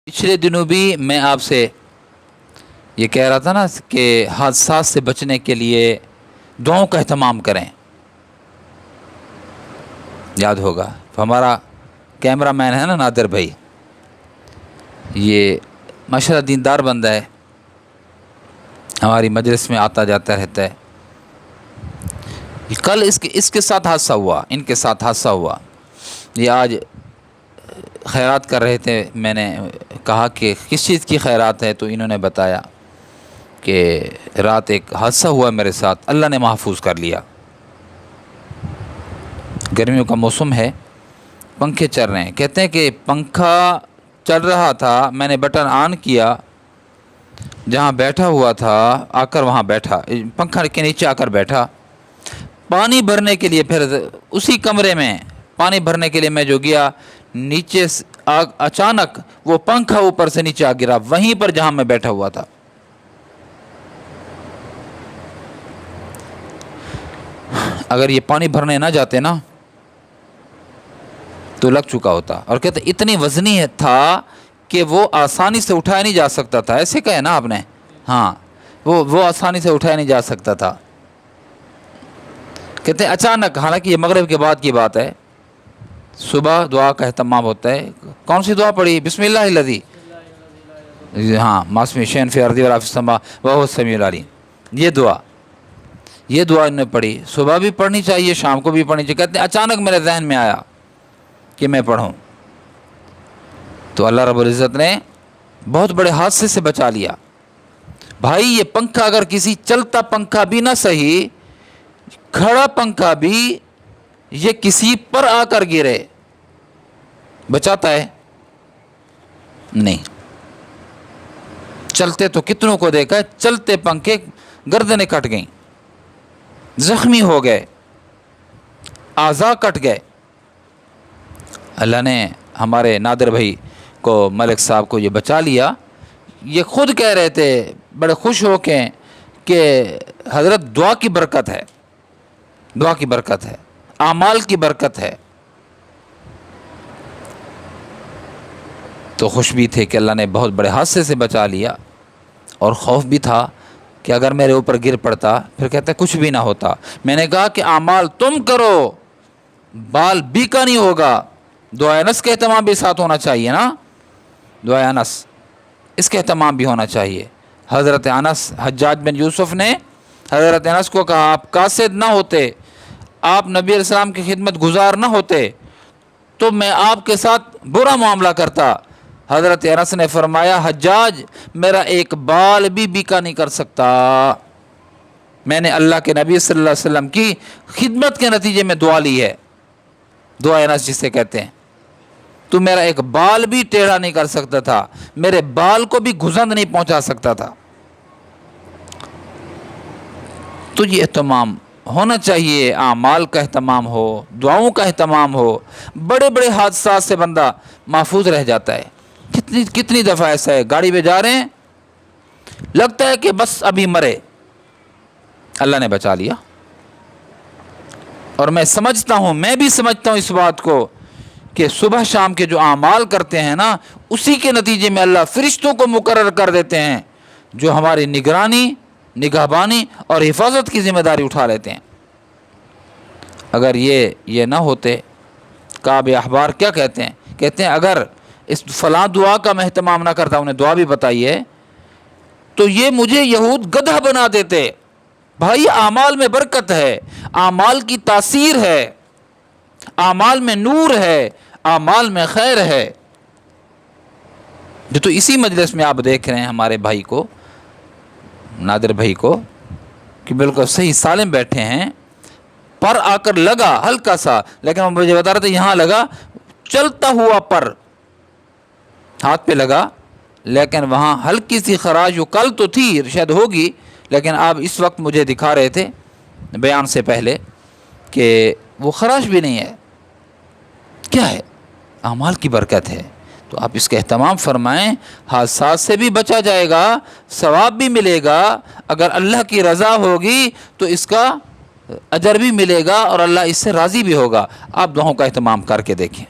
پچھلے دنوں بھی میں آپ سے یہ کہہ رہا تھا نا کہ حادثات سے بچنے کے لیے دعاؤں کا اہتمام کریں. یاد ہوگا ہمارا کیمرہ مین ہے نا نادر بھائی، یہ ماشاءاللہ دیندار بندہ ہے، ہماری مجلس میں آتا جاتا رہتا ہے. کل اس کے ساتھ حادثہ ہوا، ان کے ساتھ حادثہ ہوا. یہ آج خیرات کر رہے تھے، میں نے کہا کہ کس چیز کی خیرات ہے، تو انہوں نے بتایا کہ رات ایک حادثہ ہوا میرے ساتھ، اللہ نے محفوظ کر لیا. گرمیوں کا موسم ہے، پنکھے چل رہے ہیں. کہتے ہیں کہ پنکھا چل رہا تھا، میں نے بٹن آن کیا، جہاں بیٹھا ہوا تھا آ کر وہاں بیٹھا، پنکھا کے نیچے آ کر بیٹھا. پانی بھرنے کے لیے پھر اسی کمرے میں پانی بھرنے کے لیے میں جو گیا، نیچے اچانک وہ پنکھا اوپر سے نیچے آ گرا، وہیں پر جہاں میں بیٹھا ہوا تھا. اگر یہ پانی بھرنے نہ جاتے نا تو لگ چکا ہوتا. اور کہتے اتنی وزنی تھا کہ وہ آسانی سے اٹھایا نہیں جا سکتا تھا. ایسے کہے نا آپ نے، ہاں وہ آسانی سے اٹھایا نہیں جا سکتا تھا. کہتے ہیں اچانک، حالانکہ یہ مغرب کے بعد کی بات ہے، صبح دعا کا اہتمام ہوتا ہے. کون سی دعا پڑھی؟ بسم اللہ الذی، ہاں، ماسمی شین فی الارض ولا فی السماء وہو السمیع العلیم. یہ دعا انہوں نے پڑھی. صبح بھی پڑھنی چاہیے، شام کو بھی پڑھنی چاہیے. کہتے ہیں اچانک میرے ذہن میں آیا کہ میں پڑھوں، تو اللہ رب العزت نے بہت بڑے حادثے سے بچا لیا. بھائی یہ پنکھا اگر کسی چلتا پنکھا بھی نہ صحیح، کھڑا پنکھا بھی یہ کسی پر آ کر گرے، بچاتا ہے؟ نہیں. چلتے تو کتنوں کو دیکھا ہے، چلتے پنکھے گردنیں کٹ گئیں، زخمی ہو گئے، اعضاء کٹ گئے. اللہ نے ہمارے نادر بھائی کو، ملک صاحب کو یہ بچا لیا. یہ خود کہہ رہے تھے بڑے خوش ہو کے کہ حضرت دعا کی برکت ہے، دعا کی برکت ہے، اعمال کی برکت ہے. تو خوش بھی تھے کہ اللہ نے بہت بڑے حادثے سے بچا لیا، اور خوف بھی تھا کہ اگر میرے اوپر گر پڑتا پھر کہتے کچھ بھی نہ ہوتا. میں نے کہا کہ اعمال تم کرو، بال بیکا نہیں ہوگا. دعائے انس کا اہتمام بھی ساتھ ہونا چاہیے نا، دعائے انس، اس کا اہتمام بھی ہونا چاہیے. حضرت انس، حجاج بن یوسف نے حضرت انس کو کہا آپ قاصد نہ ہوتے، آپ نبی علیہ السلام کی خدمت گزار نہ ہوتے تو میں آپ کے ساتھ برا معاملہ کرتا. حضرت انس نے فرمایا حجاج میرا ایک بال بھی بیکا نہیں کر سکتا، میں نے اللہ کے نبی صلی اللہ علیہ وسلم کی خدمت کے نتیجے میں دعا لی ہے. دعا انس جسے کہتے ہیں. تو میرا ایک بال بھی ٹیڑھا نہیں کر سکتا تھا، میرے بال کو بھی گھسند نہیں پہنچا سکتا تھا. تو یہ اہتمام ہونا چاہیے، اعمال کا اہتمام ہو، دعاؤں کا اہتمام ہو. بڑے بڑے حادثات سے بندہ محفوظ رہ جاتا ہے. کتنی دفعہ ایسا ہے، گاڑی پہ جا رہے ہیں، لگتا ہے کہ بس ابھی مرے، اللہ نے بچا لیا. اور میں سمجھتا ہوں، میں بھی سمجھتا ہوں اس بات کو کہ صبح شام کے جو اعمال کرتے ہیں نا، اسی کے نتیجے میں اللہ فرشتوں کو مقرر کر دیتے ہیں جو ہماری نگرانی، نگہبانی اور حفاظت کی ذمہ داری اٹھا لیتے ہیں. اگر یہ نہ ہوتے، کعب احبار کیا کہتے ہیں اگر اس فلاں دعا کا میں اہتمام نہ کرتا، انہیں دعا بھی بتائی ہے، تو یہ مجھے یہود گدھا بنا دیتے. بھائی اعمال میں برکت ہے، اعمال کی تاثیر ہے، اعمال میں نور ہے، اعمال میں خیر ہے. جو تو اسی مجلس میں آپ دیکھ رہے ہیں ہمارے بھائی کو، نادر بھائی کو، کہ بالکل صحیح سالم بیٹھے ہیں. پر آ کر لگا ہلکا سا، لیکن وہ مجھے بتا رہے تھے یہاں لگا، چلتا ہوا پر ہاتھ پہ لگا، لیکن وہاں ہلکی سی خراش جو کل تو تھی شاید ہوگی، لیکن آپ اس وقت مجھے دکھا رہے تھے بیان سے پہلے کہ وہ خراش بھی نہیں ہے. کیا ہے؟ اعمال کی برکت ہے. تو آپ اس کا اہتمام فرمائیں، حادثات سے بھی بچا جائے گا، ثواب بھی ملے گا. اگر اللہ کی رضا ہوگی تو اس کا اجر بھی ملے گا، اور اللہ اس سے راضی بھی ہوگا. آپ دعاؤں کا اہتمام کر کے دیکھیں.